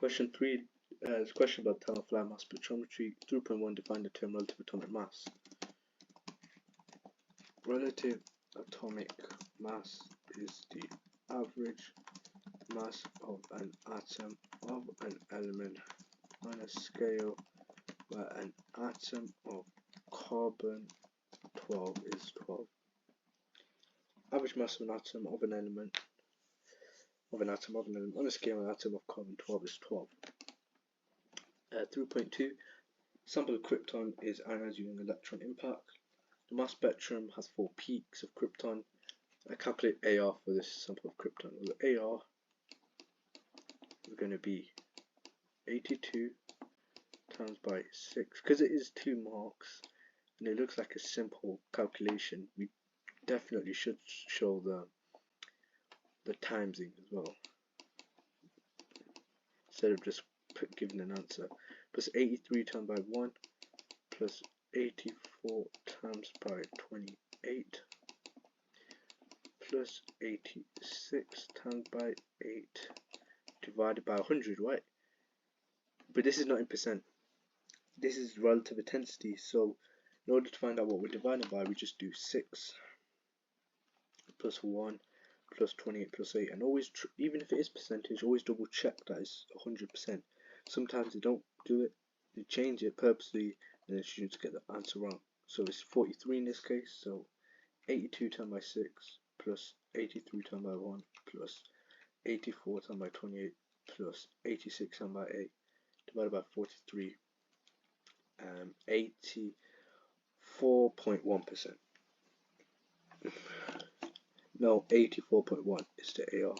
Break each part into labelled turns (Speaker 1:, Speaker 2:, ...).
Speaker 1: Question 3 is a question about time-of-flight mass spectrometry. 3.1 define the term relative atomic mass. Relative atomic mass is the average mass of an atom of an element on a scale where an atom of carbon 12 is 12. Average mass of an atom of an element on a scale where an atom of carbon 12 is 12. 3.2 sample of krypton is ionized using electron impact. The mass spectrum has 4 peaks of krypton. I calculate AR for this sample of krypton. Well, the AR is going to be 82 times by 6. Because it is 2 marks and it looks like a simple calculation, we definitely should show the timesing as well, instead of just giving an answer. Plus 83 times by 1 plus 84 times by 28 plus 86 times by 8 divided by 100, right? But this is not in percent. This is relative intensity, so in order to find out what we're dividing by, we just do 6 plus 1 plus 28 plus 8, and always, even if it is percentage, always double check that it's 100%. Sometimes they don't do it, they change it purposely, and then you just get the answer wrong. So it's 43 in this case, so 82 times by 6 plus 83 times by 1 plus 84 times by 28 plus 86 times by 8 divided by 43, 84.1%. No, 84.1 is the AR,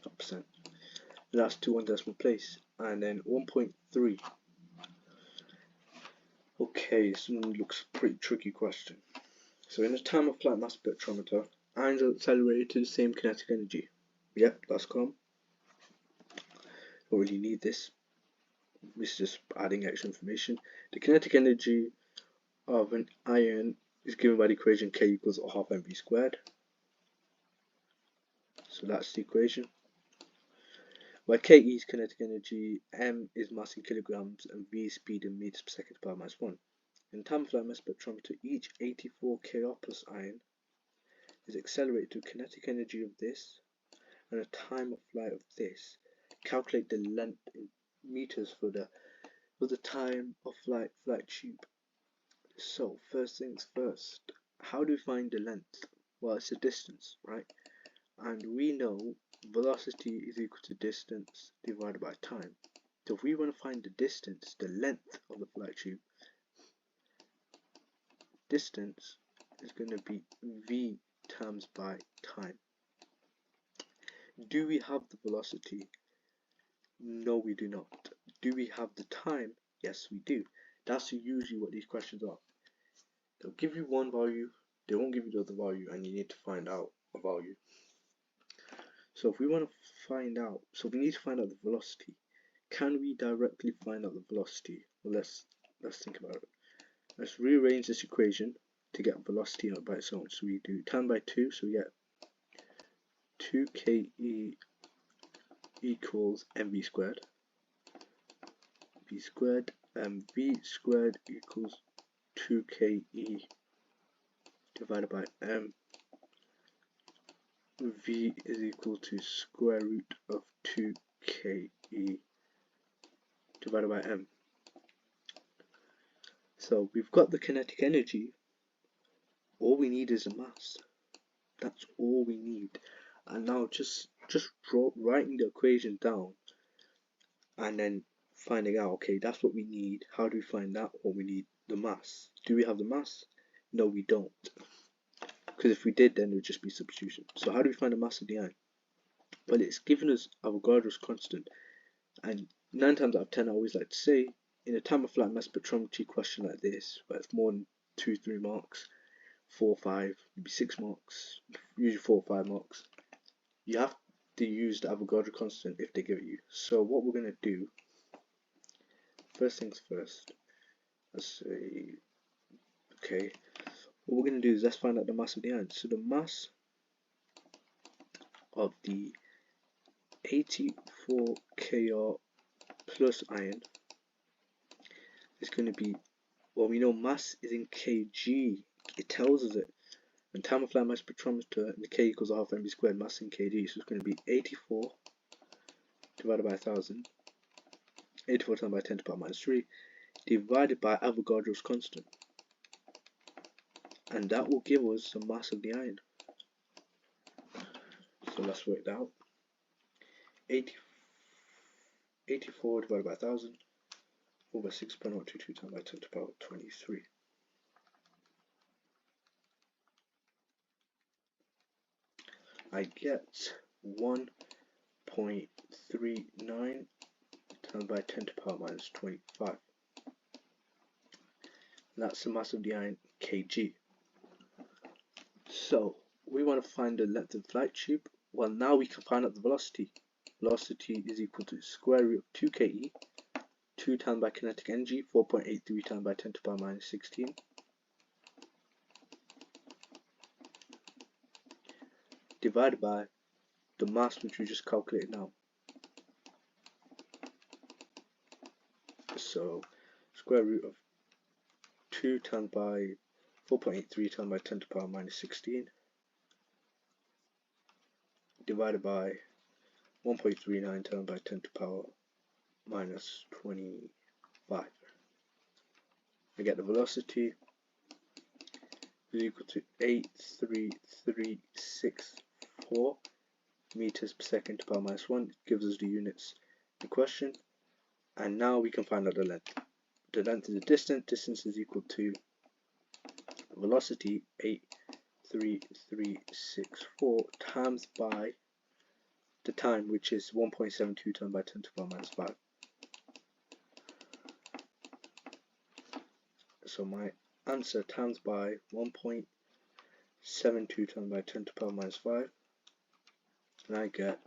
Speaker 1: not percent. And that's 2 1 decimal place. And then 1.3. Okay, this one looks pretty tricky question. So in a time-of-flight mass spectrometer, ions are accelerated to the same kinetic energy. Yep, that's calm. Don't really need this. This is just adding extra information. The kinetic energy of an ion is given by the equation K equals half mv squared. So that's the equation. Where K is kinetic energy, m is mass in kilograms, and v is speed in meters per second to the power minus 1. In time-of-flight mass spectrometer, each 84 Kr plus ion is accelerated to kinetic energy of this and a time of flight of this. Calculate the length in meters for the time of flight tube. So first things first, how do we find the length? Well, it's a distance, right? And we know velocity is equal to distance divided by time. So if we want to find the distance, the length of the flight tube, distance is going to be v times by time. Do we have the velocity? No, we do not. Do we have the time? Yes, we do. That's usually what these questions are. They'll give you one value, they won't give you the other value, and you need to find out a value. So if we want to find out, we need to find out the velocity. Can we directly find out the velocity? Well, let's think about it. Let's rearrange this equation to get velocity out by its own. So we do time by 2, so we get 2ke equals mv squared. V squared, and v squared equals 2ke divided by m. V is equal to square root of 2ke divided by m. So we've got the kinetic energy. All we need is a mass. That's all we need. And now just writing the equation down and then finding out, okay, that's what we need. How do we find out what we need? The mass. Do we have the mass? No, we don't. Because if we did, then it would just be substitution. So how do we find the mass of the ion? Well, it's given us Avogadro's constant. And 9 times out of 10, I always like to say, in a time-of-flight mass spectrometry question like this, where it's more than 2-3 marks, 4 5, maybe 6 marks, usually 4 or 5 marks, you have to use the Avogadro constant if they give it you. So what we're going to do, first things first, let's say, okay, what we're going to do is let's find out the mass of the ion. So the mass of the 84 Kr plus iron is going to be, well, we know mass is in kg, it tells us it, and time of flight my spectrometer in the k equals half mv squared, mass in kg, so it's going to be 84 divided by 1000, 84 times by 10 to the power minus 3, divided by Avogadro's constant, and that will give us the mass of the iron. So let's work that out. 84 divided by 1000 over 6.022 times by 10 to the power 23. I get 1.39 times by 10 to the power minus 25. And that's the mass of the iron kg. So we want to find the length of the flight tube. Well, now we can find out the velocity. Velocity is equal to square root of 2 ke, 2 times by kinetic energy, 4.83 times by 10 to the power minus 16, divided by the mass which we just calculated now. So square root of 2 times by 4.83 times by 10 to the power minus 16 divided by 1.39 times by 10 to the power minus 25. I get the velocity is equal to 83364 meters per second to the power minus 1. It gives us the units in question. And now we can find out the length. The length is the distance. Distance is equal to velocity 83364 times by the time, which is 1.72 times by 10 to the power minus 5. So my answer times by 1.72 times by 10 to the power minus 5, and I get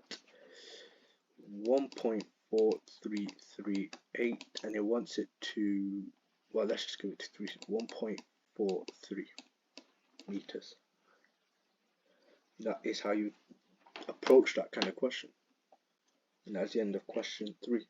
Speaker 1: 1.4338, and it wants it to, well, let's just give it to 1.43 meters. That is how you approach that kind of question. And that's the end of question 3.